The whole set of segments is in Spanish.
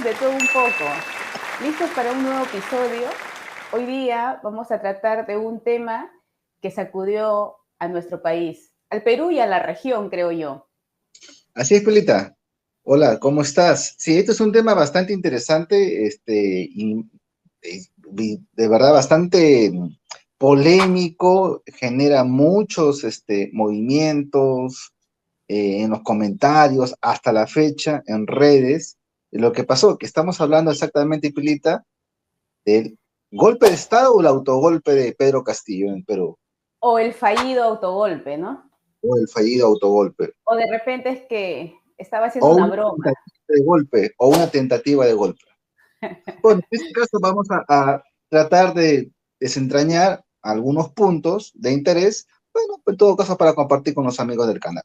de todo un poco. ¿Listos para un nuevo episodio? Hoy día vamos a tratar de un tema que sacudió a nuestro país, al Perú y a la región, creo yo. Así es, Pelita. Hola, ¿cómo estás? Sí, este es un tema bastante interesante, de verdad bastante polémico, genera muchos movimientos en los comentarios, hasta la fecha, en redes, de lo que pasó, que estamos hablando exactamente, Pelita, del golpe de Estado o el autogolpe de Pedro Castillo en Perú, O el fallido autogolpe, ¿no? o el fallido autogolpe, O de repente es que estaba haciendo o una una broma. tentativa de golpe, o una tentativa de golpe. Bueno, en este caso vamos a tratar de desentrañar algunos puntos de interés, bueno, en todo caso para compartir con los amigos del canal.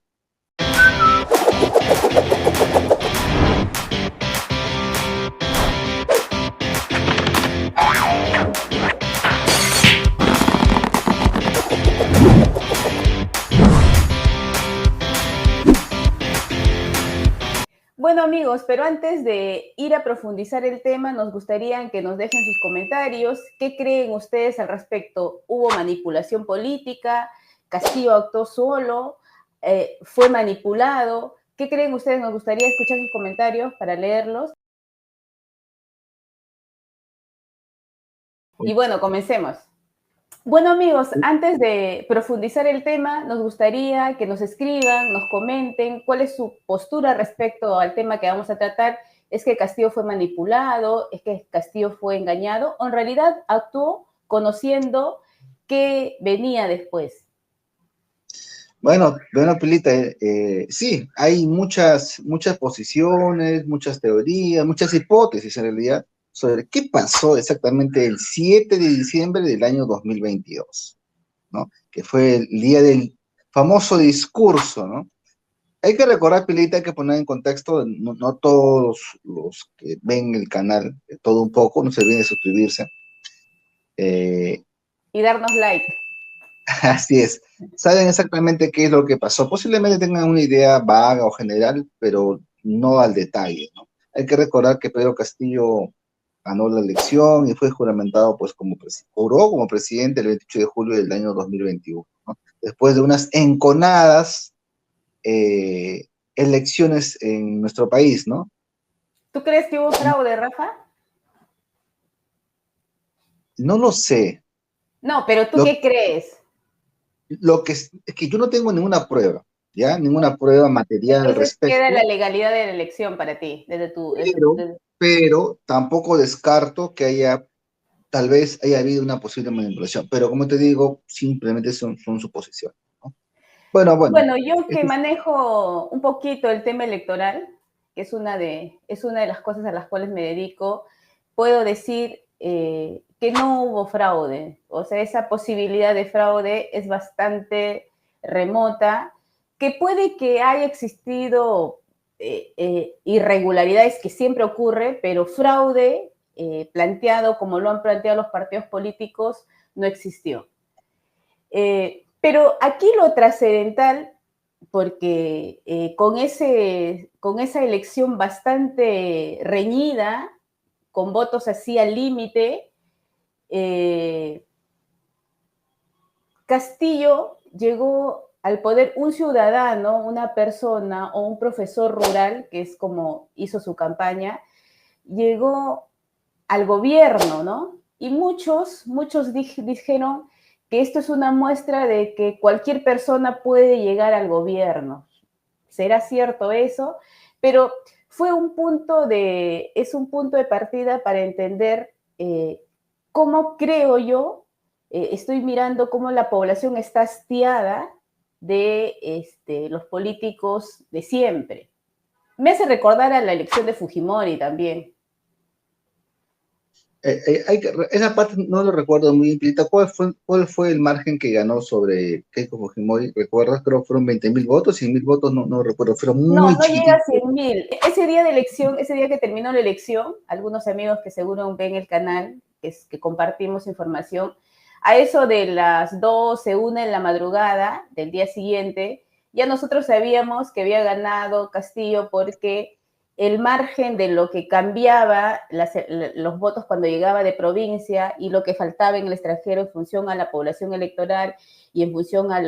Bueno amigos, pero antes de ir a profundizar el tema, nos gustaría que nos dejen sus comentarios. ¿Qué creen ustedes al respecto? ¿Hubo manipulación política? ¿Castillo actuó solo? ¿Fue manipulado? ¿Qué creen ustedes? Nos gustaría escuchar sus comentarios para leerlos. Y bueno, comencemos. Bueno amigos, antes de profundizar el tema, nos gustaría que nos escriban, nos comenten cuál es su postura respecto al tema que vamos a tratar. ¿Es que Castillo fue manipulado? ¿Es que Castillo fue engañado? ¿O en realidad actuó conociendo qué venía después? Bueno, Pilita, sí, hay muchas posiciones, muchas teorías, muchas hipótesis en realidad sobre qué pasó exactamente el 7 de diciembre del año 2022, ¿no? Que fue el día del famoso discurso, ¿no? Hay que recordar, Pilita, hay que poner en contexto, no todos los que ven el canal, todo un poco, no se olviden de suscribirse. Eh, Y darnos like. Así es, saben exactamente qué es lo que pasó. Posiblemente tengan una idea vaga o general, pero no al detalle, ¿no? Hay que recordar que Pedro Castillo ganó la elección y fue juramentado, pues, juró como presidente el 28 de julio del año 2021, ¿no? Después de unas enconadas eh, elecciones en nuestro país, ¿no? ¿Tú crees que hubo fraude, Rafa? No lo sé. No, pero ¿tú Lo, qué crees? lo que es que yo no tengo ninguna prueba, ¿ya? Ninguna prueba material al Entonces queda la respecto, legalidad de la elección para ti, desde tu... pero, pero tampoco descarto que tal vez haya habido una posible manipulación. Pero como te digo, simplemente son suposiciones, ¿no? Bueno, Bueno, yo que este es- manejo un poquito el tema electoral, que es una de las cosas a las cuales me dedico, puedo decir que no hubo fraude. O sea, esa posibilidad de fraude es bastante remota, que puede que haya existido irregularidades que siempre ocurre, pero fraude planteado como lo han planteado los partidos políticos no existió. Pero aquí lo trascendental, porque con esa elección bastante reñida, con votos así al límite, eh, Castillo llegó al poder un ciudadano, una persona o un profesor rural, que es como hizo su campaña, llegó al gobierno, ¿no? Y muchos dijeron que esto es una muestra de que cualquier persona puede llegar al gobierno. ¿Será cierto eso? Pero es un punto de partida para entender cómo creo yo, estoy mirando cómo la población está hastiada de los políticos de siempre. Me hace recordar a la elección de Fujimori también. esa parte no lo recuerdo muy bien. ¿Cuál fue el margen que ganó sobre Keiko Fujimori? ¿Recuerdas? Creo que fueron 20.000 votos, 100.000 votos, no recuerdo, fueron No, muy no llega a chiquititos. 100.000. Ese día de elección, ese día que terminó la elección, algunos amigos que seguro ven el canal, que compartimos información, a eso de las 12, 1 en la madrugada del día siguiente, ya nosotros sabíamos que había ganado Castillo porque el margen de lo que cambiaba los votos cuando llegaba de provincia y lo que faltaba en el extranjero en función a la población electoral y en función a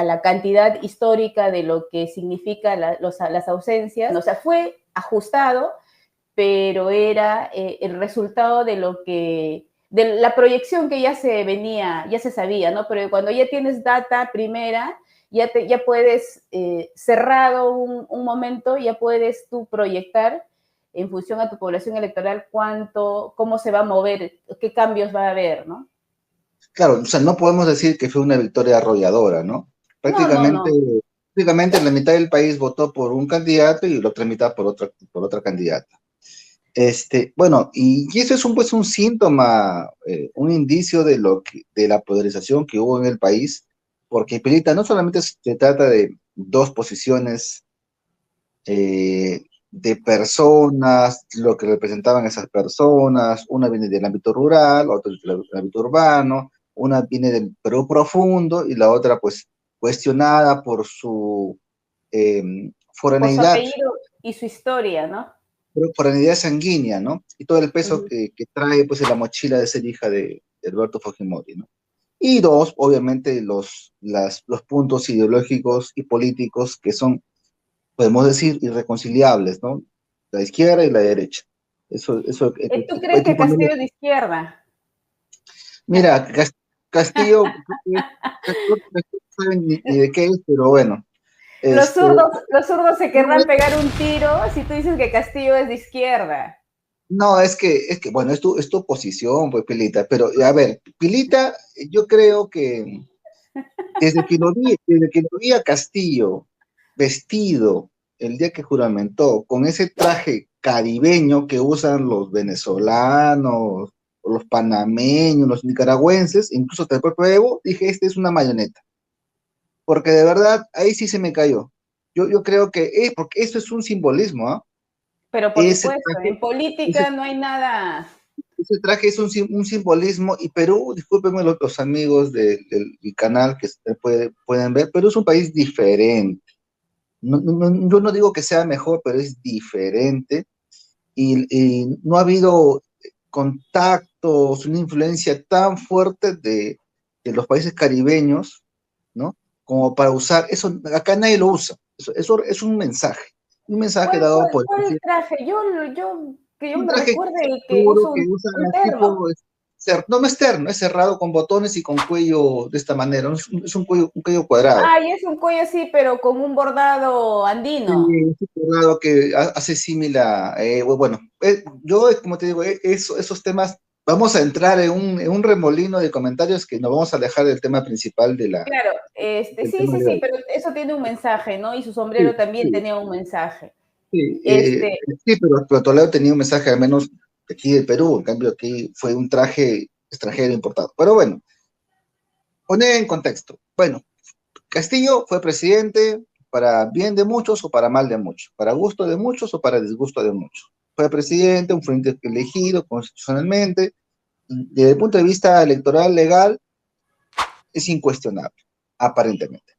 la cantidad histórica de lo que significa las ausencias. O sea, fue ajustado, pero era el resultado de la proyección que ya se sabía, ¿no? Pero cuando ya tienes data primera, ya puedes, cerrado un momento, ya puedes tú proyectar en función a tu población electoral cómo se va a mover, qué cambios va a haber, ¿no? Claro, o sea, no podemos decir que fue una victoria arrolladora, ¿no? No, no, Prácticamente, no. prácticamente la mitad del país votó por un candidato y la otra mitad por otra candidata. Bueno, y eso es pues un síntoma, un indicio de la polarización que hubo en el país, porque Pirita no solamente se trata de dos posiciones de personas, lo que representaban esas personas, una viene del ámbito rural, otra del ámbito urbano, una viene del Perú profundo y la otra pues cuestionada por su Por su foraneidad, apellido y su historia, ¿no? foraneidad sanguínea, ¿no? Y todo el Uh peso -huh. que trae pues en la mochila de ser hija de Alberto Fujimori, ¿no? Y dos, obviamente, los puntos ideológicos y políticos que son, podemos decir, irreconciliables, ¿no? La izquierda y la derecha. Eso ¿Tú hay crees que que ponerlo. Castillo es de izquierda? Mira, Castillo, Castillo no saben ni de qué es, pero bueno. Este, Los zurdos se no, querrán pegar un tiro si tú dices que Castillo es de izquierda. no, bueno, es tu posición, pues, Pilita, pero a ver, Pilita, yo creo que desde que lo vi a Castillo vestido el día que juramentó, con ese traje caribeño que usan los venezolanos, los panameños, los nicaragüenses, incluso hasta el propio Evo, dije, este es una marioneta. Porque de verdad, ahí sí se me cayó. Yo creo que, porque eso es un simbolismo, ¿ah? Pero por Ese supuesto, traje, en política no hay nada. ese traje es un simbolismo, y Perú, discúlpenme los amigos del canal que pueden ver, Perú es un país diferente. Yo no digo que sea mejor, pero es diferente y no ha habido contactos, una influencia tan fuerte de los países caribeños, ¿no? Como para usar eso, acá nadie lo usa. Eso es un mensaje dado por ¿Cuál traje? Que yo un me traje recuerde que seguro uso que usa un terno. tipo, no es terno, es cerrado con botones y con cuello de esta manera, ¿no? Es un cuello cuadrado. Ah, y es un cuello así, pero con un bordado Sí, andino. sí, cuadrado que hace similar, bueno, yo como te digo, esos temas, vamos a entrar en un remolino de comentarios que nos vamos a alejar del tema principal Claro, del sí, tema sí, de sí, hoy. pero eso tiene un mensaje, ¿no? Y su Sí, sombrero también sí, tenía un mensaje. sí, Este, sí, pero Toledo tenía un mensaje al menos aquí del Perú, en cambio aquí fue un traje extranjero importado. Pero bueno, poner en contexto. Bueno, Castillo fue presidente para bien de muchos o para mal de muchos, para gusto de muchos o para disgusto de muchos. Fue presidente, un frente elegido constitucionalmente, y desde el punto de vista electoral legal es incuestionable, aparentemente.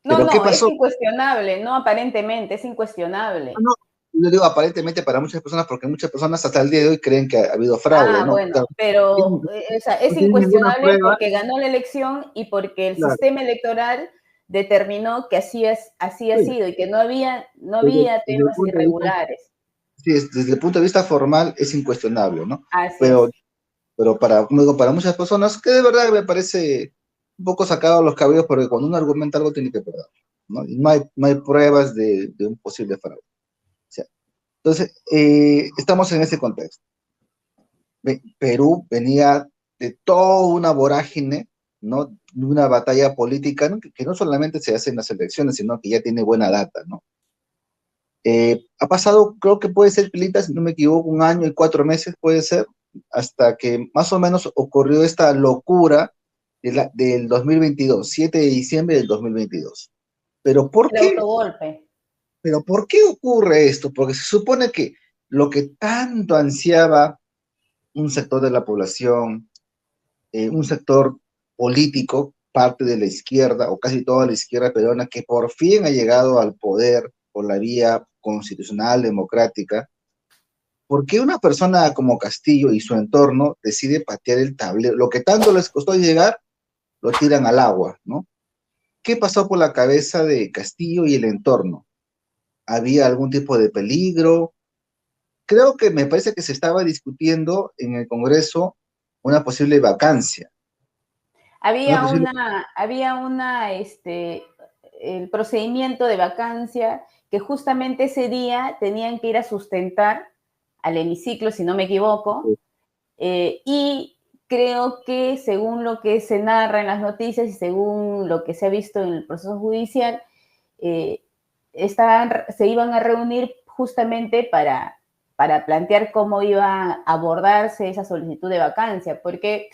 no, Pero ¿qué no, es pasó? incuestionable, no aparentemente, es incuestionable. No, yo digo aparentemente para muchas personas porque muchas personas hasta el día de hoy creen que ha habido fraude, Ah, ¿no? bueno, Claro, pero o sea, es no tienen ninguna incuestionable prueba, porque ganó la elección y porque el claro, sistema electoral determinó que así ha sí, sido y que no pero había desde el temas punto de vista, irregulares. sí, desde el punto de vista formal es incuestionable, ¿no? Así Pero es. como digo, para muchas personas, que de verdad me parece un poco sacado a los cabellos, porque cuando uno argumenta algo tiene que probar, ¿no? Y no hay pruebas de un posible fraude. O sea, entonces, estamos en ese contexto. Perú venía de toda una vorágine, ¿no? De una batalla política, ¿no? Que no solamente se hace en las elecciones, sino que ya tiene buena data, ¿no? Ha pasado, creo que puede ser, Pilita, si no me equivoco, un año y 4 meses, puede ser, hasta que más o menos ocurrió esta locura del 2022, 7 de diciembre del 2022. ¿Pero por El qué? autogolpe. ¿Pero por qué ocurre esto? Porque se supone que lo que tanto ansiaba un sector de la población, un sector político, parte de la izquierda, o casi toda la izquierda peruana, que por fin ha llegado al poder por la vía constitucional, democrática, ¿por qué una persona como Castillo y su entorno decide patear el tablero? Lo que tanto les costó llegar, lo tiran al agua, ¿no? ¿Qué pasó por la cabeza de Castillo y el entorno? ¿Había algún tipo de peligro? Creo que me parece que se estaba discutiendo en el Congreso una posible vacancia. Una Había posible... el procedimiento de vacancia que justamente ese día tenían que ir a sustentar al hemiciclo, si no me equivoco, y creo que según lo que se narra en las noticias y según lo que se ha visto en el proceso judicial, eh, se iban a reunir justamente para plantear cómo iba a abordarse esa solicitud de vacancia, porque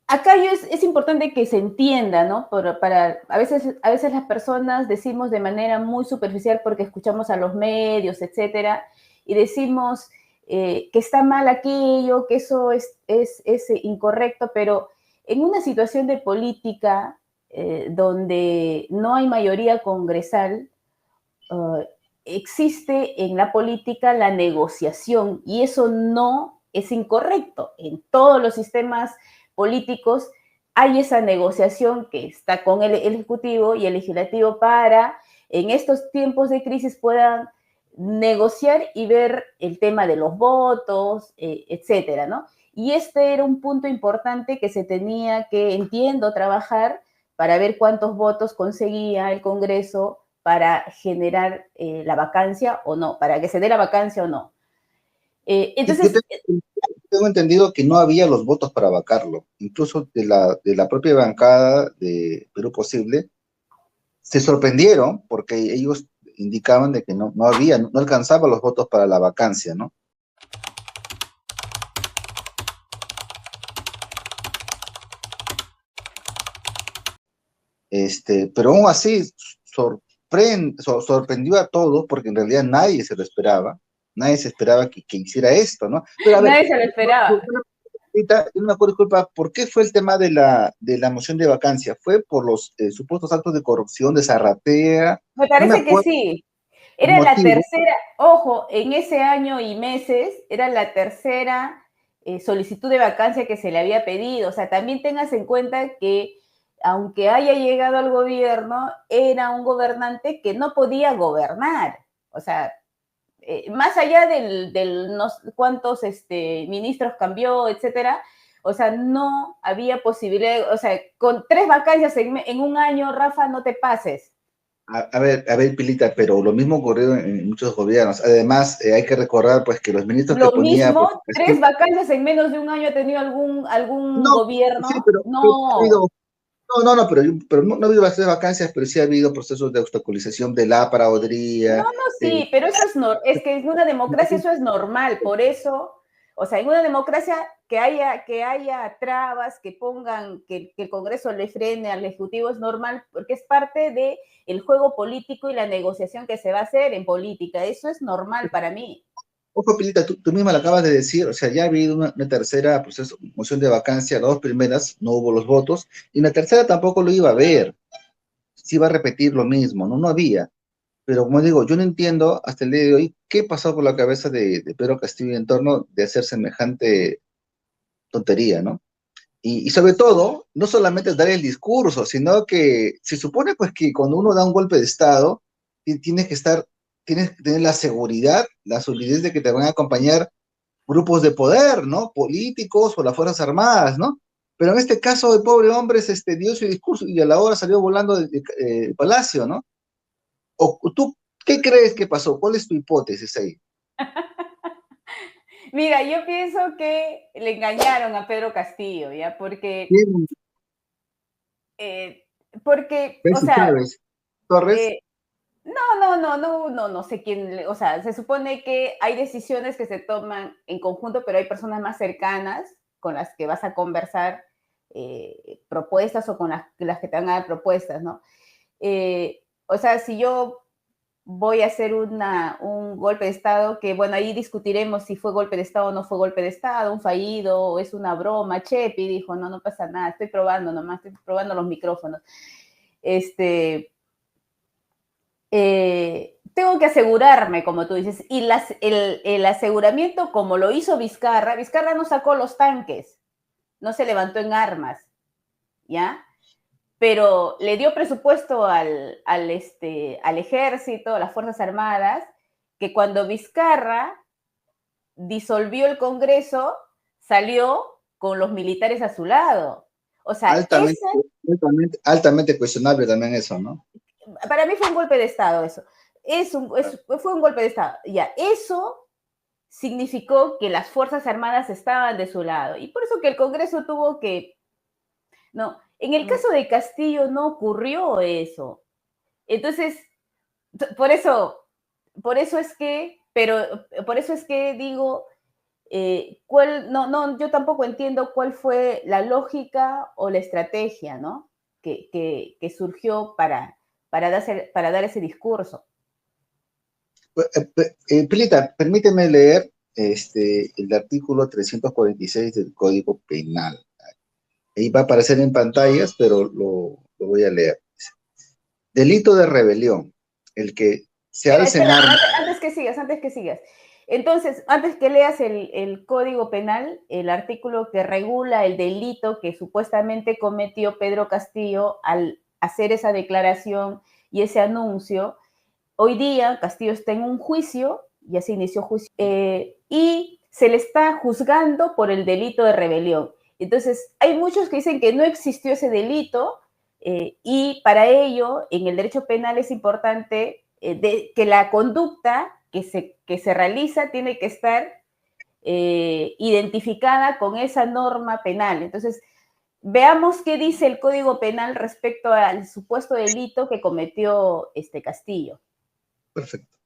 acá es importante que se entienda, ¿no? A veces las personas decimos de manera muy superficial porque escuchamos a los medios, etcétera, y decimos que está mal aquello, que eso es incorrecto, pero en una situación de política donde no hay mayoría congresal, existe en la política la negociación y eso no es incorrecto. En todos los sistemas políticos hay esa negociación que está con el Ejecutivo y el Legislativo para, en estos tiempos de crisis, puedan negociar y ver el tema de los votos, etcétera, ¿no? Y este era un punto importante que se tenía que, entiendo, trabajar para ver cuántos votos conseguía el Congreso para generar la vacancia o no, para que se dé la vacancia o no. Yo Entonces, tengo entendido que no había los votos para vacarlo, incluso de la propia bancada de Perú Posible, se sorprendieron porque ellos indicaban de que no había, no alcanzaba los votos para la vacancia, ¿no? Pero aún así sorprendió a todos porque en realidad nadie se esperaba que hiciera esto, ¿no? Pero a ver, nadie se lo esperaba. ahorita, yo no me acuerdo, disculpa, ¿por qué fue el tema de la moción de vacancia? ¿Fue por los supuestos actos de corrupción de Zarratea? Me No me parece que acuerdo sí. el Era la motivo. tercera, ojo, en ese año y meses, era la tercera solicitud de vacancia que se le había pedido. O sea, también tengas en cuenta que aunque haya llegado al gobierno, era un gobernante que no podía gobernar. O sea, más allá del no sé cuántos ministros cambió, etcétera, o sea, no había posibilidad, o sea, con 3 vacancias en un año, Rafa, no te pases. A ver, Pilita, pero lo mismo ocurrió en muchos gobiernos. Además, hay que recordar pues que los ministros que Lo ponía pues, mismo, 3 vacancias en menos de un año ha tenido algún no, sí, gobierno. pero ha No, habido, pero no ha habido bastantes vacancias, pero sí ha habido procesos de obstaculización de la no, paraodría. no, sí, pero eso es que en una democracia eso es normal, por eso, o sea, en una democracia que haya trabas, que el Congreso le frene al Ejecutivo es normal, porque es parte de el juego político y la negociación que se va a hacer en política, eso es normal para mí. Ojo, Pilita, tú misma lo acabas de decir, o sea, ya ha habido una tercera proceso, moción de vacancia, las dos primeras no hubo los votos, y la tercera tampoco lo iba a ver, sí iba a repetir lo mismo, no había. Pero como digo, yo no entiendo hasta el día de hoy qué pasó por la cabeza de Pedro Castillo en torno de hacer semejante tontería, ¿no? Y sobre todo, no solamente es dar el discurso, sino que se supone pues que cuando uno da un golpe de Estado, tienes que tienes que tener la seguridad, la solidez de que te van a acompañar grupos de poder, ¿no? Políticos o las Fuerzas Armadas, ¿no? Pero en este caso, el pobre hombre dio su discurso y a la hora salió volando del palacio, ¿no? ¿O tú qué crees que pasó? ¿Cuál es tu hipótesis ahí? Mira, yo pienso que le engañaron a Pedro Castillo, ¿ya? Porque, ¿Quién? eh, porque, o Bessie sea, Chávez, Torres. eh, no sé quién, o sea, se supone que hay decisiones que se toman en conjunto, pero hay personas más cercanas con las que vas a conversar propuestas o con las que te van a dar propuestas, ¿no? O sea, si yo voy a hacer un golpe de Estado, que bueno, ahí discutiremos si fue golpe de Estado o no fue golpe de Estado, un fallido, o es una broma. Chepi dijo, no pasa nada, estoy probando nomás, estoy probando los micrófonos. Este, tengo que asegurarme, como tú dices, y el aseguramiento, como lo hizo Vizcarra, Vizcarra no sacó los tanques, no se levantó en armas, ¿ya? Pero le dio presupuesto al ejército, a las Fuerzas Armadas, que cuando Vizcarra disolvió el Congreso, salió con los militares a su lado. O sea, Altamente, altamente cuestionable también eso, ¿no? para mí fue un golpe de Estado eso. Fue un golpe de Estado. Ya, eso significó que las Fuerzas Armadas estaban de su lado. Y por eso que el Congreso tuvo que... No, en el caso de Castillo no ocurrió eso. Entonces, por eso, por eso es que, pero por eso es que digo, yo tampoco entiendo cuál fue la lógica o la estrategia, ¿no? Que surgió para dar ese discurso. Pilita, permíteme leer el artículo 346 del Código Penal. Ahí va a aparecer en pantallas, pero lo voy a leer. Delito de rebelión. El que se alce en armas. Antes que sigas. Entonces, antes que leas el Código Penal, el artículo que regula el delito que supuestamente cometió Pedro Castillo al hacer esa declaración y ese anuncio, hoy día Castillo está en un juicio, ya se inició juicio, y se le está juzgando por el delito de rebelión. Entonces, hay muchos que dicen que no existió ese delito, y para ello, en el derecho penal es importante que la conducta que se realiza tiene que estar identificada con esa norma penal. Entonces, veamos qué dice el Código Penal respecto al supuesto delito que cometió Castillo. Perfecto.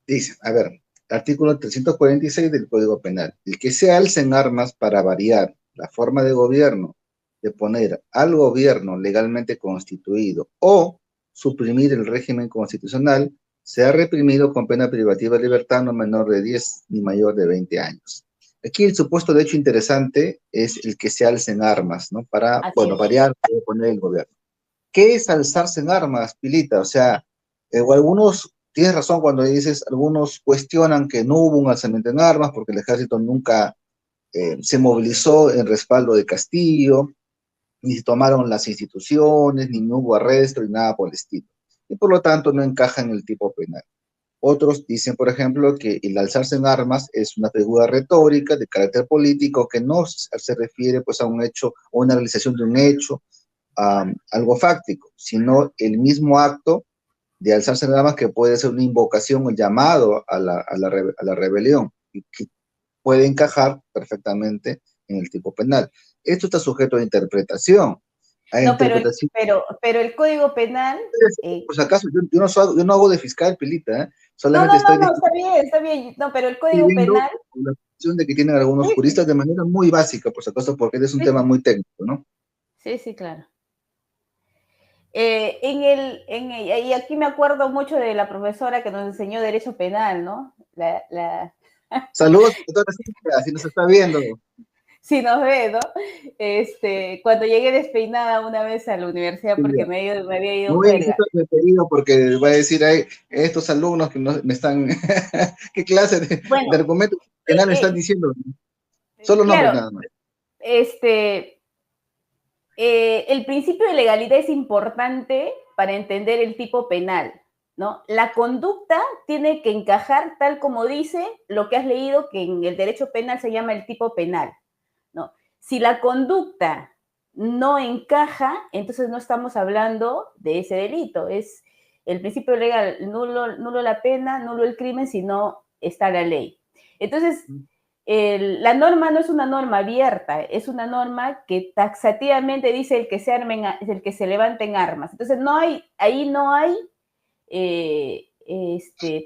Dice, a ver, artículo 346 del Código Penal. El que se alce en armas para variar la forma de gobierno, de poner al gobierno legalmente constituido o suprimir el régimen constitucional, se ha reprimido con pena privativa de libertad no menor de 10 ni mayor de 20 años. Aquí el supuesto de hecho interesante es el que se alce en armas, ¿no? Para, bueno, variar, para poner el gobierno. ¿Qué es alzarse en armas, Pilita? O sea, o algunos, tienes razón cuando dices, algunos cuestionan que no hubo un alzamiento en armas porque el ejército nunca se movilizó en respaldo de Castillo, ni se tomaron las instituciones, ni no hubo arresto, ni nada por el estilo. Y por lo tanto no encaja en el tipo penal. Otros dicen, por ejemplo, que el alzarse en armas es una figura retórica de carácter político que no se refiere pues a un hecho o una realización de un hecho, algo fáctico, sino el mismo acto de alzarse en armas que puede ser una invocación o llamado a la rebelión y que puede encajar perfectamente en el tipo penal. Esto está sujeto a interpretación. No, pero el Código Penal... Pues acaso, yo no hago de fiscal, Pilita, ¿eh? No, Solamente estoy está bien. No, pero el Código viendo Penal... la posición de que tienen algunos juristas de manera muy básica, por si acaso, porque es un tema muy técnico, ¿no? Sí, claro. Y aquí me acuerdo mucho de la profesora que nos enseñó Derecho Penal, ¿no? Saludos, doctora Cintia, si nos está viendo. Sí, nos ve, ¿no? Cuando llegué despeinada una vez a la universidad porque me había ido Muy juerga. referido porque voy a decir, estos alumnos que me están, ¿qué clase de argumentos penales están diciendo? Solo nombres nada más. El principio de legalidad es importante para entender el tipo penal, ¿no? La conducta tiene que encajar tal como dice lo que has leído, que en el derecho penal se llama el tipo penal, ¿no? Si la conducta no encaja, entonces no estamos hablando de ese delito. Es el principio legal, nulo la pena, nulo el crimen, si no está la ley. Entonces, la norma no es una norma abierta, es una norma que taxativamente dice el que se levanta en armas. Entonces, ahí no hay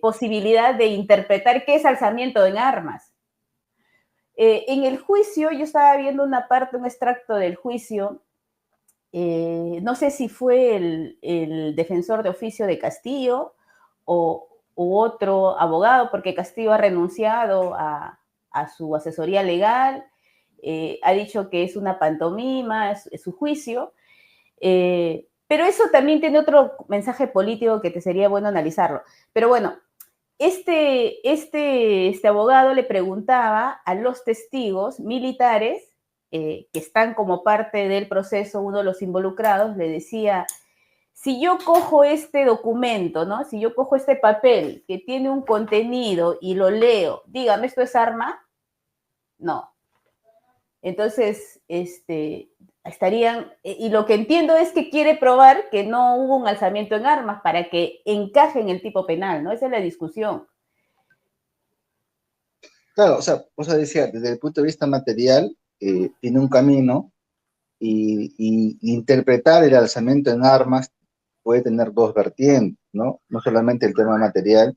posibilidad de interpretar qué es alzamiento en armas. En el juicio, yo estaba viendo un extracto del juicio, no sé si fue el defensor de oficio de Castillo u otro abogado, porque Castillo ha renunciado a su asesoría legal, ha dicho que es una pantomima, es su juicio, pero eso también tiene otro mensaje político que te sería bueno analizarlo. Pero bueno, este abogado le preguntaba a los testigos militares que están como parte del proceso, uno de los involucrados, le decía, si yo cojo este documento, ¿no? Si yo cojo este papel que tiene un contenido y lo leo, dígame, ¿esto es arma? No. Entonces, estarían, y lo que entiendo es que quiere probar que no hubo un alzamiento en armas para que encaje en el tipo penal, ¿no? Esa es la discusión. Claro, o sea, decía, desde el punto de vista material, tiene un camino y interpretar el alzamiento en armas puede tener dos vertientes, ¿no? No solamente el tema material,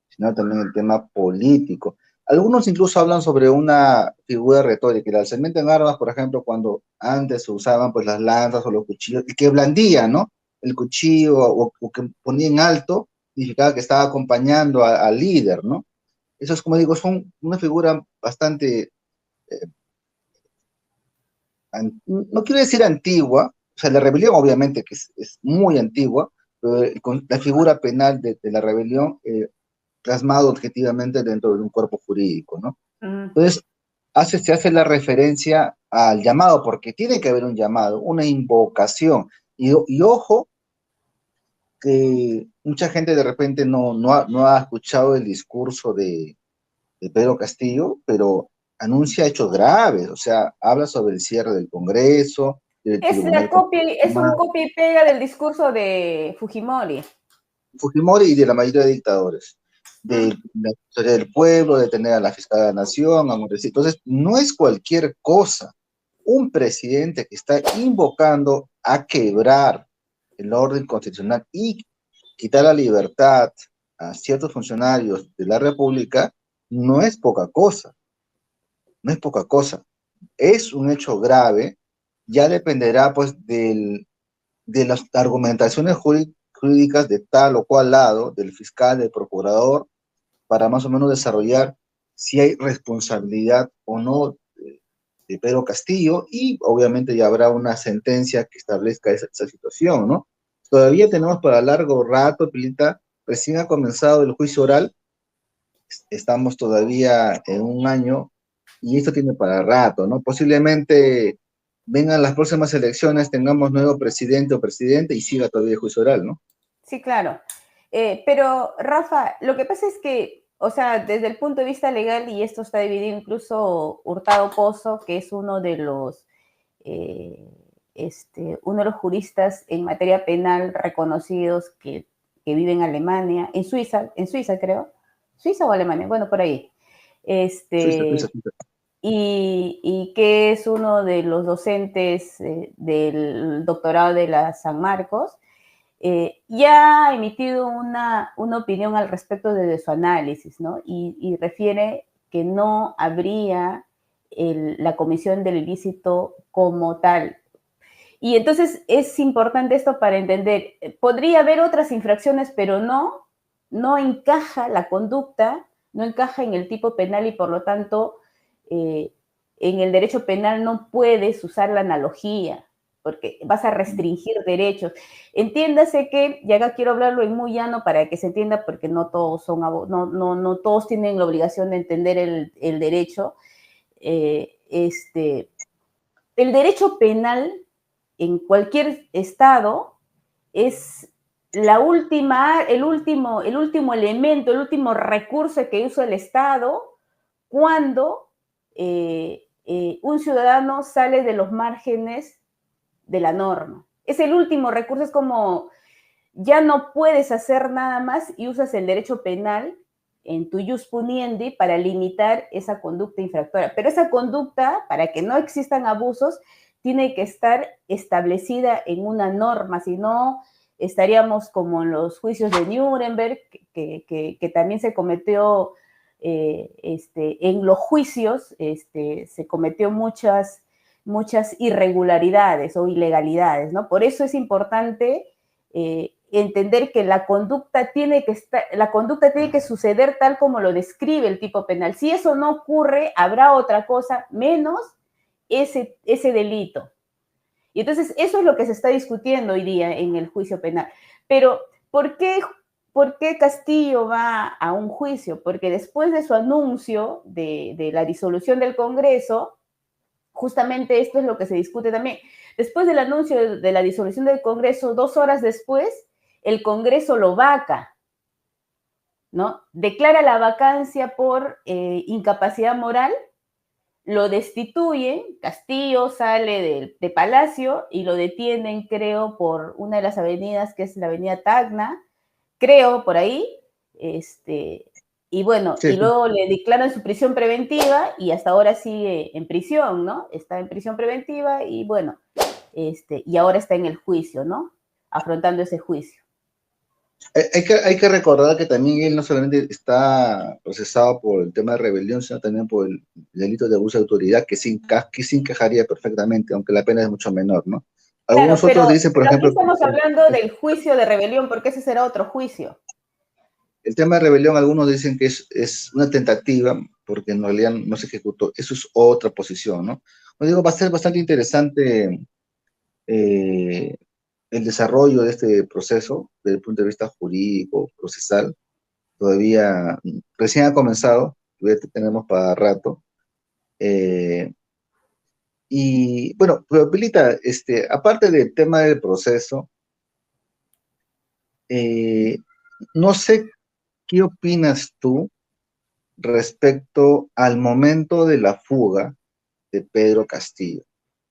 sino también el tema político. Algunos incluso hablan sobre una figura retórica, el alzamiento en armas, por ejemplo, cuando antes se usaban pues las lanzas o los cuchillos, y que blandían, ¿no? El cuchillo o que ponía en alto, significaba que estaba acompañando al líder, ¿no? Eso es, como digo, son una figura bastante, no quiero decir antigua, o sea, la rebelión obviamente que es muy antigua, pero con la figura penal de la rebelión plasmado objetivamente dentro de un cuerpo jurídico, ¿no? Mm. Entonces, se hace la referencia al llamado, porque tiene que haber un llamado, una invocación. Y ojo, que mucha gente de repente no ha escuchado el discurso de Pedro Castillo, pero anuncia hechos graves, o sea, habla sobre el cierre del Congreso, del Tribunal Es un Constitucional, copia y pega del discurso de Fujimori. Fujimori y de la mayoría de dictadores, de la historia del pueblo, de tener a la fiscal de la nación, a un rey. Entonces, no es cualquier cosa. Un presidente que está invocando a quebrar el orden constitucional y quitar la libertad a ciertos funcionarios de la República, no es poca cosa, no es poca cosa. Es un hecho grave, ya dependerá pues de las argumentaciones jurídicas de tal o cual lado, del fiscal, del procurador, para más o menos desarrollar si hay responsabilidad o no de Pedro Castillo, y obviamente ya habrá una sentencia que establezca esa situación, ¿no? Todavía tenemos para largo rato, Pilita, recién ha comenzado el juicio oral, estamos todavía en un año y esto tiene para rato, ¿no? Posiblemente vengan las próximas elecciones, tengamos nuevo presidente o presidente y siga todavía el juicio oral, ¿no? Sí, claro. Pero, Rafa, lo que pasa es que, o sea, desde el punto de vista legal, y esto está dividido incluso Hurtado Pozo, que es eh, uno de los juristas en materia penal reconocidos que vive en Alemania, en Suiza creo, Suiza o Alemania, bueno, por ahí. Suiza, Suiza, Este, Suiza. y que es uno de los docentes del doctorado de la San Marcos, ya ha emitido una opinión al respecto de su análisis, ¿no? Y refiere que no habría la comisión del ilícito como tal. Y entonces es importante esto para entender, podría haber otras infracciones, pero no encaja la conducta, no encaja en el tipo penal y por lo tanto eh, en el derecho penal no puedes usar la analogía porque vas a restringir derechos. Entiéndase que, y acá quiero hablarlo en muy llano para que se entienda, porque no todos son no todos tienen la obligación de entender el derecho. El derecho penal en cualquier estado es el último elemento, el último recurso que usa el Estado cuando un ciudadano sale de los márgenes de la norma. Es el último recurso, es como ya no puedes hacer nada más y usas el derecho penal en tu jus puniendi para limitar esa conducta infractora. Pero esa conducta, para que no existan abusos, tiene que estar establecida en una norma, si no estaríamos como en los juicios de Nuremberg, que también se cometió, en los juicios se cometió muchas irregularidades o ilegalidades, ¿no? Por eso es importante entender que la conducta tiene que suceder tal como lo describe el tipo penal. Si eso no ocurre, habrá otra cosa menos ese delito. Y entonces eso es lo que se está discutiendo hoy día en el juicio penal. Pero, ¿por qué Castillo va a un juicio? Porque después de su anuncio de la disolución del Congreso, justamente esto es lo que se discute también. Después del anuncio de la disolución del Congreso, 2 horas después, el Congreso lo vaca, ¿no? Declara la vacancia por incapacidad moral, lo destituyen, Castillo sale de Palacio y lo detienen, creo, por una de las avenidas, que es la avenida Tacna, creo, por ahí, y bueno, Sí, y sí. luego le declaran su prisión preventiva y hasta ahora sigue en prisión, ¿no? Está en prisión preventiva y bueno, y ahora está en el juicio, ¿no? Afrontando ese juicio. Hay que recordar que también él no solamente está procesado por el tema de rebelión, sino también por el delito de abuso de autoridad, que sí encajaría perfectamente, aunque la pena es mucho menor, ¿no? Claro, Algunos otros dicen, por pero aquí ejemplo, estamos hablando del juicio de rebelión, porque ese será otro juicio. el tema de rebelión, algunos dicen que es una tentativa, porque en realidad no se ejecutó. Eso es otra posición, ¿no? Yo digo, va a ser bastante interesante eh, el desarrollo de este proceso desde el punto de vista jurídico, procesal. Todavía recién ha comenzado, todavía tenemos para rato. Eh, y bueno, pero Pilita, aparte del tema del proceso, eh, no sé qué opinas tú respecto al momento de la fuga de Pedro Castillo.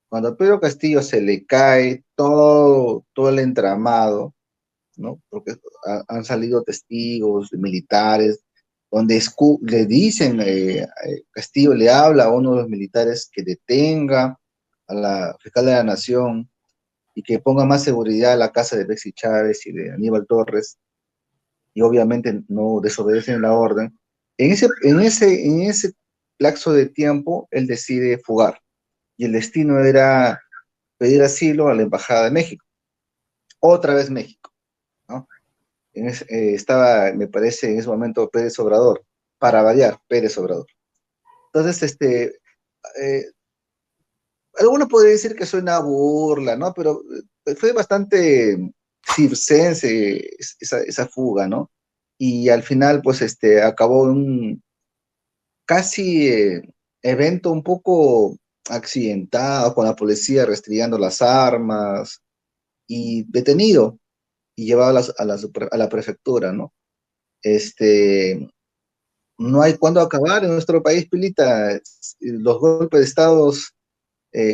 Cuando a Pedro Castillo se le cae todo el entramado, ¿no? Porque han salido testigos militares, donde le dicen, Castillo le habla a uno de los militares que detenga a la fiscal de la Nación y que ponga más seguridad a la casa de Bexy Chávez y de Aníbal Torres, y obviamente no desobedecen la orden. En ese lapso de tiempo, él decide fugar, y el destino era pedir asilo a la Embajada de México, otra vez México, ¿no? Estaba, me parece, en ese momento Pérez Obrador, para variar, Pérez Obrador. Entonces, eh, algunos podrían decir que suena burla, ¿no? Pero fue bastante circense esa fuga, ¿no? Y al final, pues, acabó en un casi evento un poco accidentado, con la policía restringando las armas y detenido y llevado a la prefectura, ¿no? Este, no hay cuándo acabar en nuestro país, Pilita. Los golpes de Estado,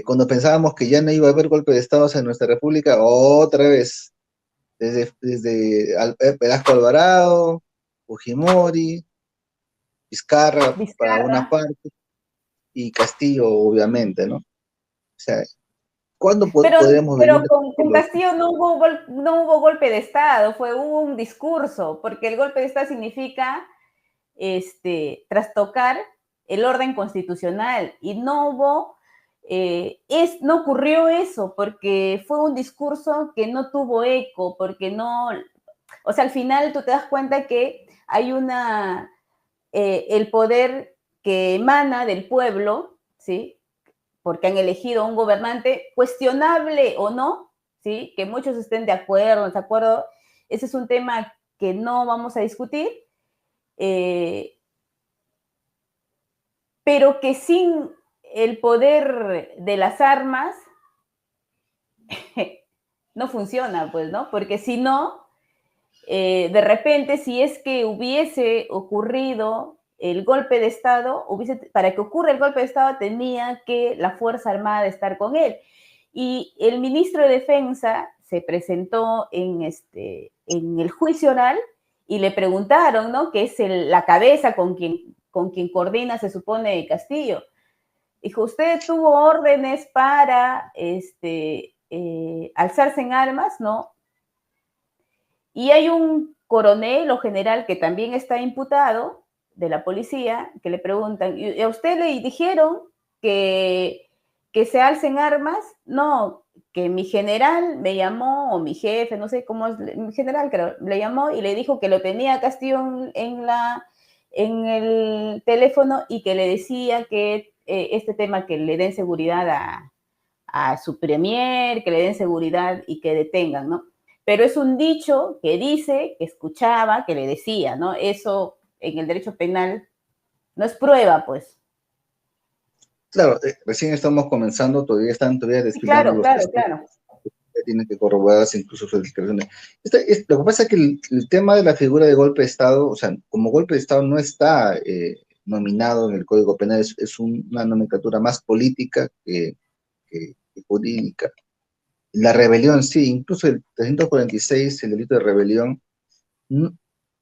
cuando pensábamos que ya no iba a haber golpes de Estado en nuestra república, otra vez, desde Velasco Alvarado, Fujimori, Vizcarra para Vizcarra. una parte, y Castillo, obviamente, ¿no? O sea, ¿cuándo Pero, podríamos vivir pero con los... Castillo no hubo golpe de Estado, hubo un discurso, porque el golpe de Estado significa trastocar el orden constitucional y no hubo, no ocurrió eso porque fue un discurso que no tuvo eco, porque no, o sea, al final tú te das cuenta que hay el poder que emana del pueblo, ¿sí? Porque han elegido a un gobernante, cuestionable o no, ¿sí? Que muchos estén de acuerdo, desacuerdo, ese es un tema que no vamos a discutir, eh, pero que sin el poder de las armas no funciona, pues, ¿no? Porque si no, de repente, si es que hubiese ocurrido el golpe de Estado, para que ocurra el golpe de Estado tenía que la Fuerza Armada estar con él. Y el ministro de Defensa se presentó en el juicio oral y le preguntaron, ¿no? Que es la cabeza con quien coordina, se supone, Castillo. Dijo, ¿usted tuvo órdenes para alzarse en armas? No. Y hay un coronel o general que también está imputado de la policía que le preguntan, ¿y a usted le dijeron que se alcen armas? No, que mi general me llamó, o mi jefe, no sé cómo es, mi general creo, le llamó y le dijo que lo tenía Castillo en el teléfono y que le decía que este tema que le den seguridad a su premier, que le den seguridad y que detengan, ¿no? pero es un dicho que dice, que escuchaba, que le decía, ¿no? Eso en el derecho penal no es prueba, pues. Claro, recién estamos comenzando, están todavía Sí, desfilando claro, los claro, testigos, claro. que tienen que corroborarse incluso sus declaraciones. Lo que pasa es que el tema de la figura de golpe de Estado, o sea, como golpe de Estado no está nominado en el Código Penal, es una nomenclatura más política que jurídica. La rebelión, sí, incluso el 346, el delito de rebelión, n-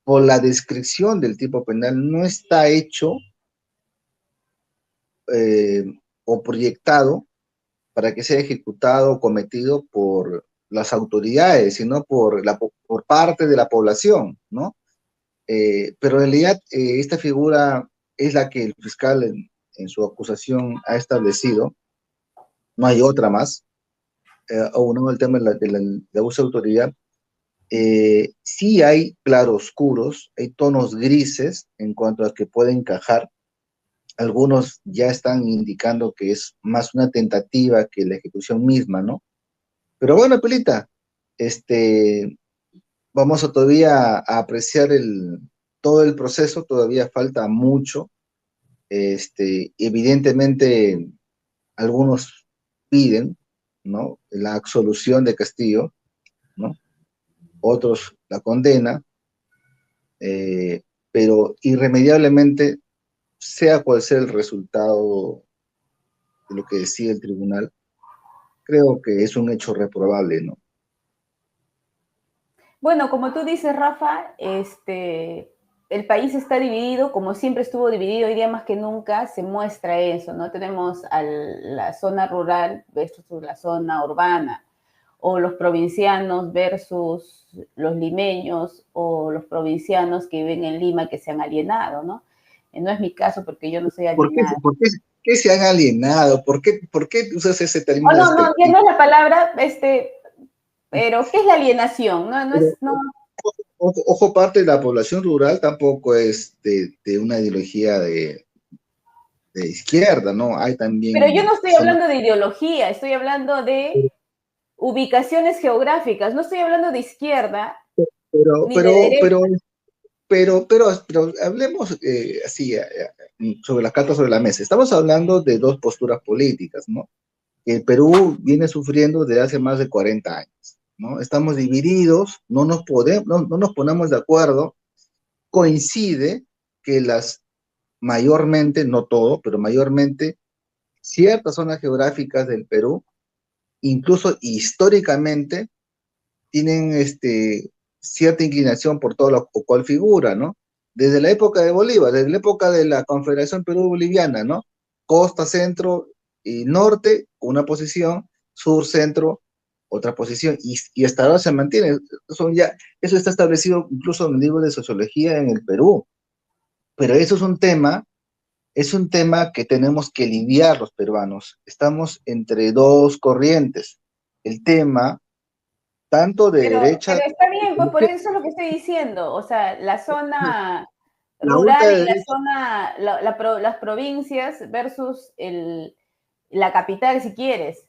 por la descripción del tipo penal, no está hecho eh, o proyectado para que sea ejecutado o cometido por las autoridades, sino por parte de la población, ¿no? Pero en realidad esta figura es la que el fiscal en su acusación ha establecido, no hay otra más, aunado el tema de abuso de autoridad, sí hay claroscuros, hay tonos grises en cuanto a que puede encajar. Algunos ya están indicando que es más una tentativa que la ejecución misma, ¿no? Pero bueno, Pelita, este, vamos a todavía a apreciar todo el proceso, todavía falta mucho. Evidentemente, algunos piden, ¿no? La absolución de Castillo, ¿no? Otros la condena, eh, pero irremediablemente, sea cual sea el resultado de lo que decide el tribunal, creo que es un hecho reprobable, ¿no? Bueno, como tú dices, Rafa, el país está dividido, como siempre estuvo dividido, hoy día más que nunca se muestra eso, ¿no? Tenemos a la zona rural versus la zona urbana, o los provincianos versus los limeños, o los provincianos que viven en Lima que se han alienado, ¿no? No es mi caso porque yo no soy ¿Por qué, alienada. qué se han alienado? ¿Por qué usas ese Oh, término no, no, despectivo? entiendo la palabra, pero ¿qué es la alienación? No, no es, no. Ojo, parte de la población rural tampoco es de una ideología de izquierda, ¿no? Hay Pero yo también no estoy zonas, hablando de ideología, estoy hablando de ubicaciones geográficas, no estoy hablando de izquierda pero, ni de pero, derecha. pero, pero hablemos así, sobre las cartas sobre la mesa. Estamos hablando de dos posturas políticas, ¿no? El Perú viene sufriendo desde hace más de 40 años, ¿no? Estamos divididos, no nos ponemos de acuerdo. Coincide que mayormente, no todo, pero mayormente, ciertas zonas geográficas del Perú, incluso históricamente, tienen cierta inclinación por toda la o cual figura, ¿no? Desde la época de Bolívar, desde la época de la Confederación Perú-Boliviana, ¿no? Costa, centro y norte, una posición, sur, centro, otra posición, y hasta ahora se mantiene. Eso está establecido incluso en libros de sociología en el Perú, pero eso es un tema que tenemos que lidiar los peruanos. Estamos entre dos corrientes. El tema, tanto de Pero derecha, está bien, pues por eso es lo que estoy diciendo. O sea, la zona la rural y la ultraderecha. zona, las provincias versus la capital, si quieres.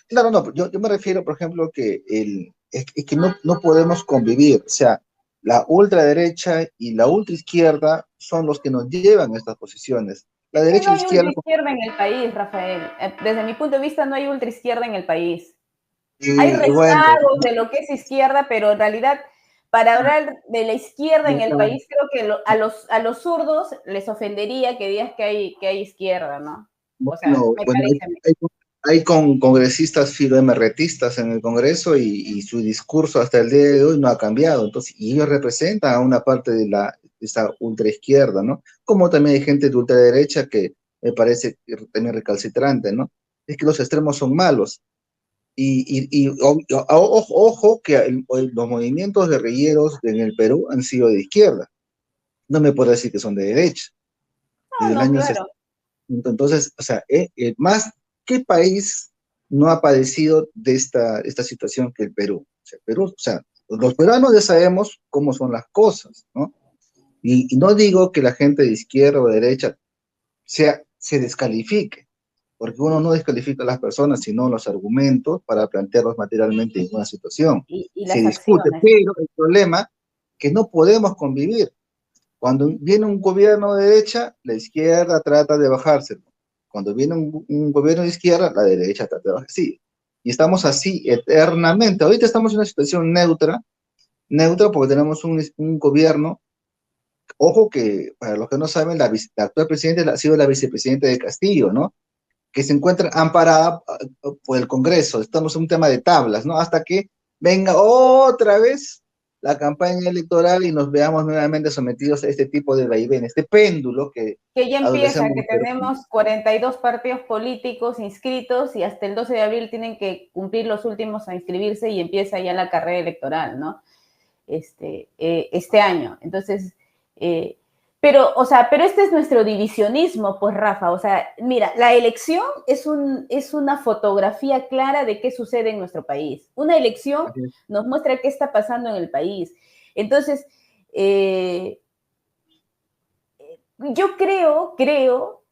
Claro, no, yo me refiero, por ejemplo, es que no podemos convivir. O sea, la ultraderecha y la ultraizquierda son los que nos llevan a estas posiciones. La Es que derecha no y la hay izquierda, ultraizquierda en el país, Rafael. Desde mi punto de vista, no hay ultraizquierda en el país. Hay bueno, rezagos de lo que es izquierda, pero en realidad, para hablar de la izquierda en el no, país, creo que a los zurdos les ofendería que digas que hay izquierda, ¿no? O sea, bueno, me bueno, parece a mí. hay congresistas filoemerretistas en el Congreso y su discurso hasta el día de hoy no ha cambiado. Entonces, y ellos representan a una parte de esta ultraizquierda, ¿no? Como también hay gente de ultraderecha que me parece también recalcitrante, ¿no? Es que los extremos son malos. Ojo que los movimientos guerrilleros en el Perú han sido de izquierda. No me puedo decir que son de derecha. No, Desde el no, año claro. entonces, o sea, ¿qué país no ha padecido de esta situación que el Perú? O sea, Perú, o sea, los peruanos ya sabemos cómo son las cosas, ¿no? Y no digo que la gente de izquierda o de derecha se descalifique, porque uno no descalifica a las personas, sino los argumentos para plantearlos materialmente en una situación. Y Se las discute, acciones. pero el problema es que no podemos convivir. Cuando viene un gobierno de derecha, la izquierda trata de bajarse. Cuando viene un gobierno de izquierda, la derecha trata de bajarse. Sí, y estamos así eternamente. Ahorita estamos en una situación neutra porque tenemos un gobierno. Ojo que, para los que no saben, la actual presidenta ha sido la vicepresidenta de Castillo, ¿no? Que se encuentra amparada por el Congreso. Estamos en un tema de tablas, ¿no? Hasta que venga otra vez la campaña electoral y nos veamos nuevamente sometidos a este tipo de vaivén, este péndulo que Que ya empieza, adolecemos que los peruanos. tenemos 42 partidos políticos inscritos y hasta el 12 de abril tienen que cumplir los últimos a inscribirse y empieza ya la carrera electoral, ¿no? Este año. Entonces, o sea, pero este es nuestro divisionismo, pues, Rafa. O sea, mira, la elección es una fotografía clara de qué sucede en nuestro país. Una elección Así es. nos muestra qué está pasando en el país. Entonces, yo creo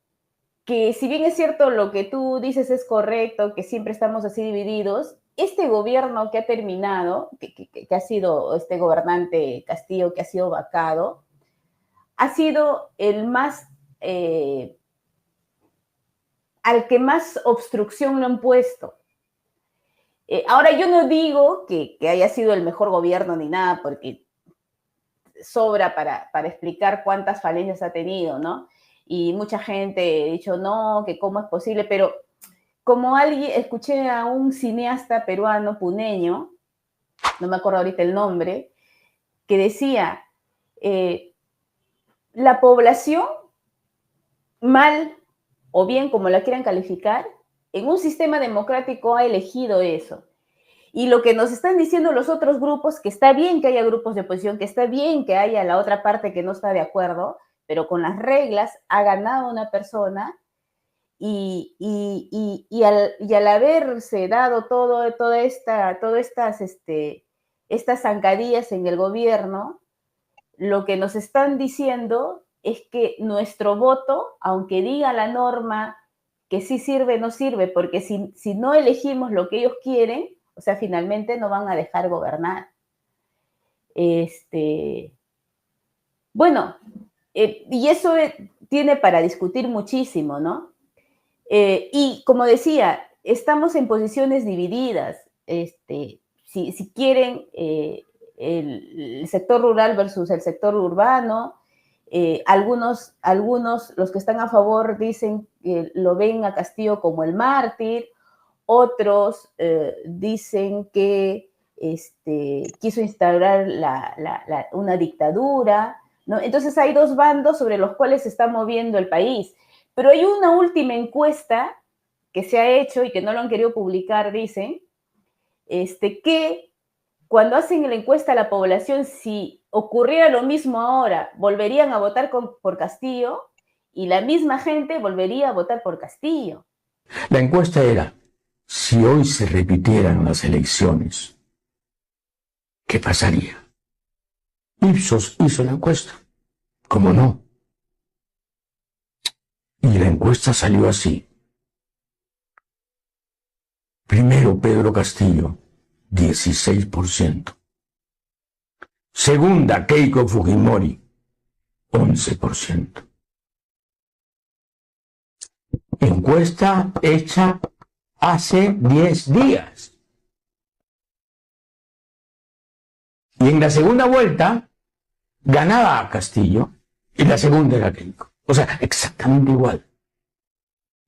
que si bien es cierto lo que tú dices es correcto, que siempre estamos así divididos, este gobierno que ha terminado, que ha sido este gobernante Castillo, que ha sido vacado, ha sido el más, al que más obstrucción lo han puesto. Ahora yo no digo que haya sido el mejor gobierno ni nada, porque sobra para explicar cuántas falencias ha tenido, ¿no? Y mucha gente ha dicho, no, que cómo es posible, pero como alguien, escuché a un cineasta peruano puneño, no me acuerdo ahorita el nombre, que decía, la población, mal o bien, como la quieran calificar, en un sistema democrático ha elegido eso. Y lo que nos están diciendo los otros grupos, que está bien que haya grupos de oposición, que está bien que haya la otra parte que no está de acuerdo, pero con las reglas ha ganado una persona y al haberse dado estas zancadillas en el gobierno, lo que nos están diciendo es que nuestro voto, aunque diga la norma que sí sirve, no sirve, porque si no elegimos lo que ellos quieren, o sea, finalmente no van a dejar gobernar. Bueno, y eso tiene para discutir muchísimo, ¿no? Y como decía, estamos en posiciones divididas. Si quieren el sector rural versus el sector urbano, algunos, los que están a favor, dicen que lo ven a Castillo como el mártir, otros dicen que quiso instaurar una dictadura, ¿no? Entonces hay dos bandos sobre los cuales se está moviendo el país. Pero hay una última encuesta que se ha hecho y que no lo han querido publicar, dicen, que cuando hacen la encuesta a la población, si ocurriera lo mismo ahora, volverían a votar por Castillo y la misma gente volvería a votar por Castillo. La encuesta era, si hoy se repitieran las elecciones, ¿qué pasaría? Ipsos hizo la encuesta. ¿Cómo no? Y la encuesta salió así. Primero Pedro Castillo, 16%. Segunda Keiko Fujimori, 11%. Encuesta hecha hace 10 días. Y en la segunda vuelta ganaba a Castillo y la segunda era Keiko. O sea, exactamente igual.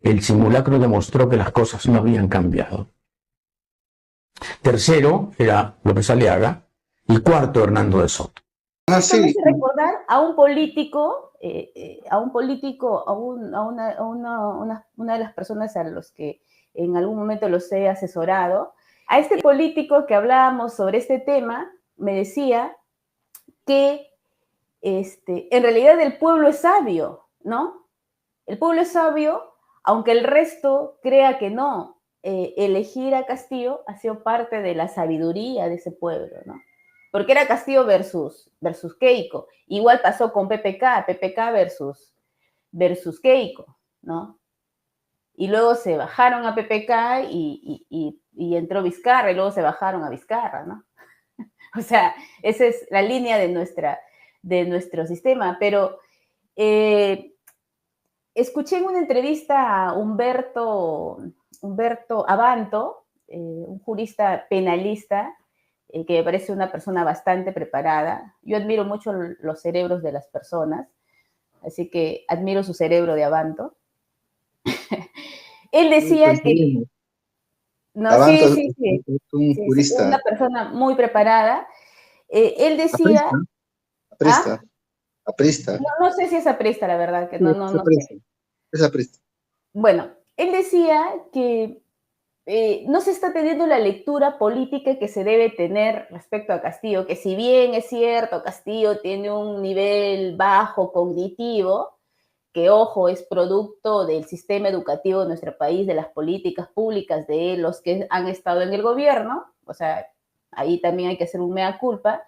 El simulacro demostró que las cosas no habían cambiado. Tercero era López Aliaga y cuarto Hernando de Soto. Esto me Sí, hace recordar a un político, una de las personas a los que en algún momento los he asesorado. A este político que hablábamos sobre este tema, me decía que en realidad el pueblo es sabio, ¿no? El pueblo es sabio, aunque el resto crea que no. Elegir a Castillo ha sido parte de la sabiduría de ese pueblo, ¿no? Porque era Castillo versus Keiko. Igual pasó con PPK versus Keiko, ¿no? y luego se bajaron a PPK y entró Vizcarra, y luego se bajaron a Vizcarra, ¿no? O sea, esa es la línea de nuestro sistema, pero escuché en una entrevista a Humberto Abanto, un jurista penalista, que me parece una persona bastante preparada. Yo admiro mucho los cerebros de las personas, así que admiro su cerebro de Abanto. Él decía que... No, Abanto sí, es sí, sí, un sí, sí, una jurista, persona muy preparada. Él decía, aprista, ah, aprista, aprista, no sé si es aprista, la verdad, que sí, no es sé. aprista, es aprista. Bueno, él decía que no se está teniendo la lectura política que se debe tener respecto a Castillo, que si bien es cierto, Castillo tiene un nivel bajo cognitivo, que ojo, es producto del sistema educativo de nuestro país, de las políticas públicas de los que han estado en el gobierno, o sea, ahí también hay que hacer un mea culpa.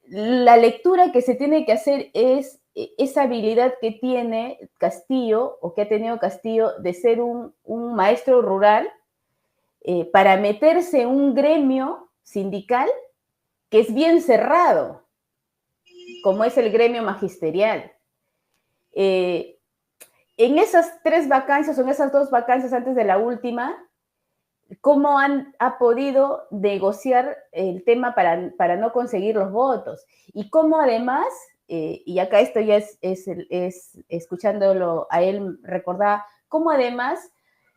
La lectura que se tiene que hacer es esa habilidad que tiene Castillo o que ha tenido Castillo de ser un maestro rural para meterse en un gremio sindical que es bien cerrado, como es el gremio magisterial. En esas 3 vacancias o en esas 2 vacancias antes de la última, ¿cómo ha podido negociar el tema para no conseguir los votos? Y cómo además, y acá esto ya es escuchándolo a él recordar, cómo además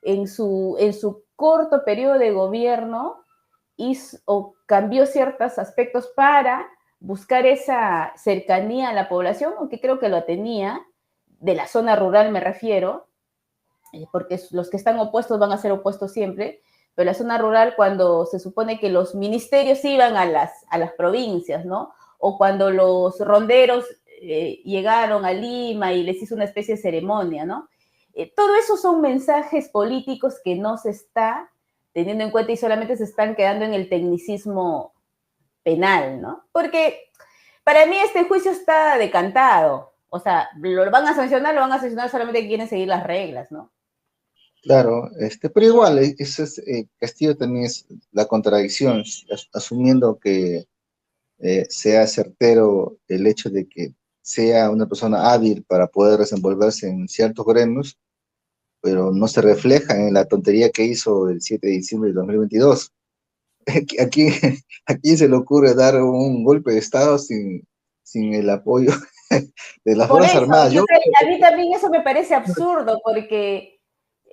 en su corto periodo de gobierno hizo, o cambió ciertos aspectos para buscar esa cercanía a la población, aunque creo que lo tenía, de la zona rural me refiero, porque los que están opuestos van a ser opuestos siempre, pero la zona rural cuando se supone que los ministerios iban a las provincias, ¿no? O cuando los ronderos llegaron a Lima y les hizo una especie de ceremonia, ¿no? Todo eso son mensajes políticos que no se está teniendo en cuenta y solamente se están quedando en el tecnicismo penal, ¿no? Porque para mí este juicio está decantado. O sea, lo van a sancionar solamente que quieren seguir las reglas, ¿no? Claro, pero igual, Castillo también es la contradicción, asumiendo que sea certero el hecho de que sea una persona hábil para poder desenvolverse en ciertos gremios, pero no se refleja en la tontería que hizo el 7 de diciembre de 2022. Aquí, ¿a quién se le ocurre dar un golpe de Estado sin el apoyo de las Por Fuerzas eso, Armadas? Yo a mí también eso me parece absurdo, porque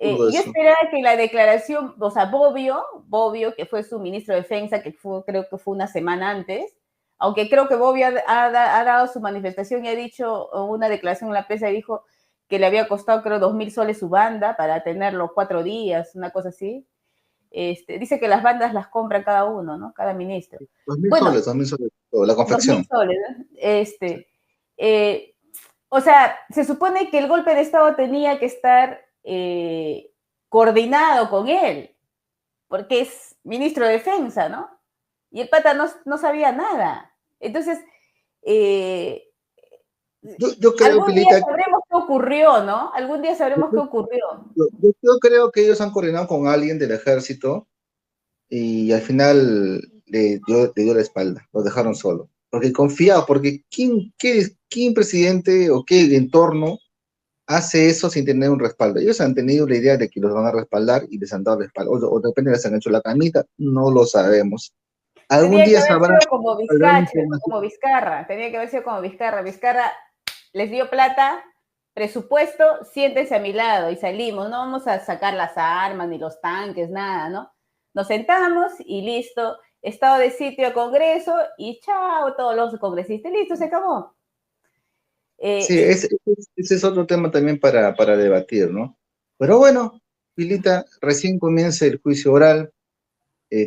absurdo yo eso. esperaba que la declaración, o sea, Bobbio, que fue su ministro de Defensa, que creo que fue una semana antes, aunque creo que Bobbio ha dado su manifestación y ha dicho una declaración en la prensa y dijo que le había costado, creo, 2.000 soles su banda para tenerlo 4 días, una cosa así. Dice que las bandas las compran cada uno, ¿no? Cada ministro. 2.000 soles, Bueno, 2.000 soles, la 2.000 confección. soles, ¿no? Eh, o sea, se supone que el golpe de Estado tenía que estar coordinado con él, porque es ministro de Defensa, ¿no? Y el pata no sabía nada. Entonces, eh, Yo creo, algún día Pilita, sabremos qué ocurrió, ¿no? Algún día sabremos qué ocurrió. yo creo que ellos han coordinado con alguien del ejército y al final le dio la espalda, lo dejaron solo. Porque confiado, porque ¿quién presidente o qué entorno hace eso sin tener un respaldo? Ellos han tenido la idea de que los van a respaldar y les han dado la espalda, o de repente les han hecho la camita, no lo sabemos. Algún Tenía que día haber sabrán, sido como saldrán Vizcacha, como información. Vizcarra, tenía que haber sido como Vizcarra. Vizcarra les dio plata, presupuesto, siéntense a mi lado y salimos. No vamos a sacar las armas ni los tanques, nada, ¿no? Nos sentamos y listo. Estado de sitio a Congreso y chao, todos los congresistas. Listo, se acabó. Sí, Eh, ese es otro tema también para debatir, ¿no? Pero bueno, Pilita, recién comienza el juicio oral,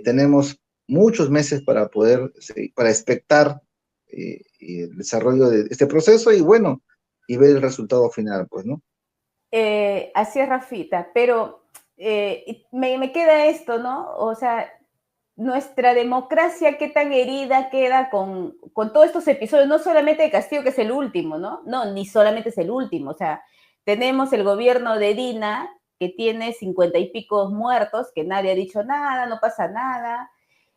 tenemos muchos meses para poder, sí, para expectar el desarrollo de este proceso y bueno, y ver el resultado final, pues, ¿no? así es, Rafita, pero me queda esto, ¿no? O sea, nuestra democracia, qué tan herida queda con todos estos episodios, no solamente de Castillo, que es el último, ¿no? No, ni solamente es el último, o sea, tenemos el gobierno de Dina, que tiene 50 y pico muertos, que nadie ha dicho nada, no pasa nada,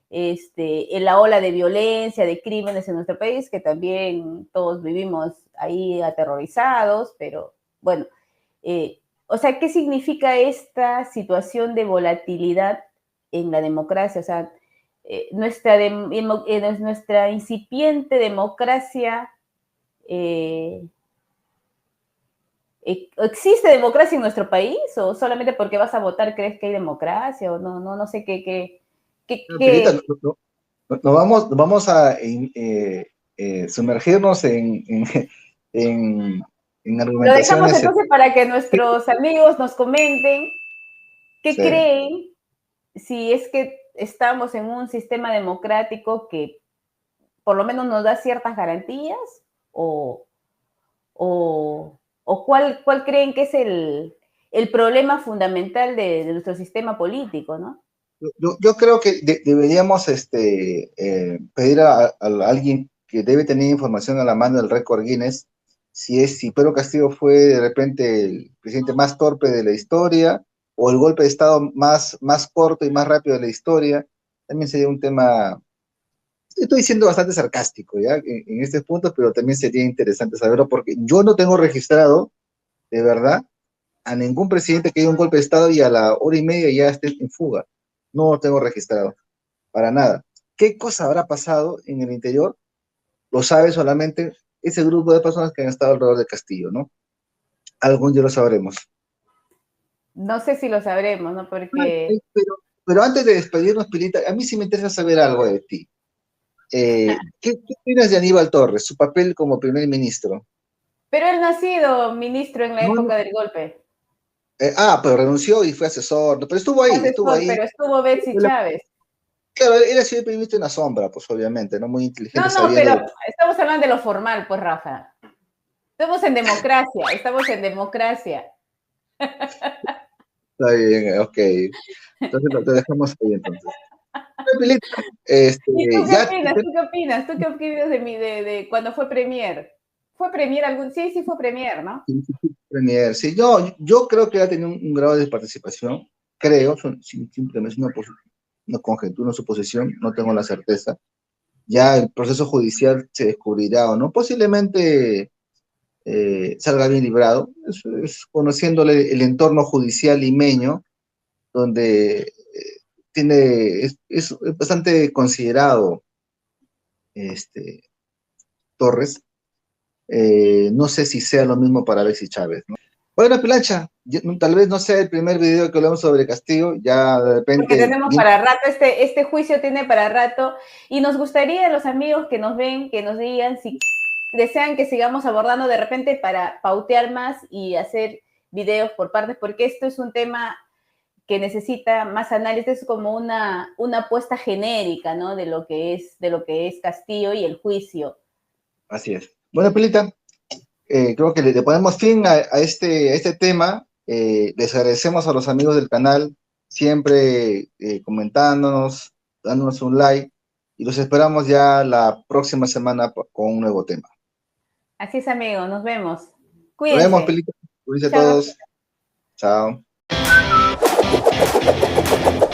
en la ola de violencia, de crímenes en nuestro país, que también todos vivimos ahí aterrorizados, pero bueno, o sea, ¿qué significa esta situación de volatilidad en la democracia? O sea, nuestra incipiente democracia, ¿existe democracia en nuestro país? ¿O solamente porque vas a votar crees que hay democracia? O no sé Pilita, vamos a sumergirnos en, en Lo dejamos argumentaciones. entonces para que nuestros amigos nos comenten qué Sí. creen si es que estamos en un sistema democrático que por lo menos nos da ciertas garantías o, o cuál creen que es el problema fundamental de nuestro sistema político, ¿no? Yo creo que deberíamos pedir a alguien que debe tener información a la mano del récord Guinness, si Pedro Castillo fue de repente el presidente más torpe de la historia o el golpe de Estado más corto y más rápido de la historia. También sería un tema, estoy siendo bastante sarcástico ya en este punto, pero también sería interesante saberlo porque yo no tengo registrado, de verdad, a ningún presidente que haya un golpe de Estado y a la hora y media ya esté en fuga. No lo tengo registrado, para nada. ¿Qué cosa habrá pasado en el interior? Lo sabe solamente ese grupo de personas que han estado alrededor del Castillo, ¿no? Algún día lo sabremos. No sé si lo sabremos, ¿no? Porque... Pero antes de despedirnos, Pilita, a mí sí me interesa saber algo de ti. ¿Qué opinas de Aníbal Torres, su papel como primer ministro? Pero él no ha sido ministro en la No, época del golpe. pero renunció y fue asesor, pero estuvo ahí, estuvo Asesor, ahí. pero estuvo Betsy Chávez. Claro, él ha sido el primer ministro en la sombra, pues obviamente, ¿no? Muy inteligente, No, sabiendo pero lo... estamos hablando de lo formal, pues, Rafa. Estamos en democracia, estamos en democracia. Está bien, ok. Entonces lo dejamos ahí entonces. Pilita, ¿Y tú qué ya, opinas? ¿Tú qué opinas? ¿Tú qué opinas de cuando fue premier? ¿Fue premier algún? Sí, sí fue premier, ¿no? Premier, sí, yo creo que ha tenido un grado de participación, creo, simplemente es una conjetura, una suposición, no tengo la certeza. Ya el proceso judicial se descubrirá o no, posiblemente salga bien librado, conociéndole el entorno judicial limeño, donde es bastante considerado Torres. No sé si sea lo mismo para Alexis Chávez, ¿no? Bueno, Pilancha, tal vez no sea el primer video que hablamos sobre Castillo, ya de Porque repente... tenemos para rato, este juicio tiene para rato, y nos gustaría los amigos que nos ven, que nos digan si desean que sigamos abordando de repente para pautear más y hacer videos por partes, porque esto es un tema que necesita más análisis, es como una apuesta genérica, ¿no? De lo que es Castillo y el juicio. Así es. Bueno, Pilita, creo que le ponemos fin a este tema. Les agradecemos a los amigos del canal, siempre comentándonos, dándonos un like, y los esperamos ya la próxima semana con un nuevo tema. Así es, amigos, nos vemos. Nos vemos, Cuídense. Pilita. Cuídense a Chao. todos. Chao.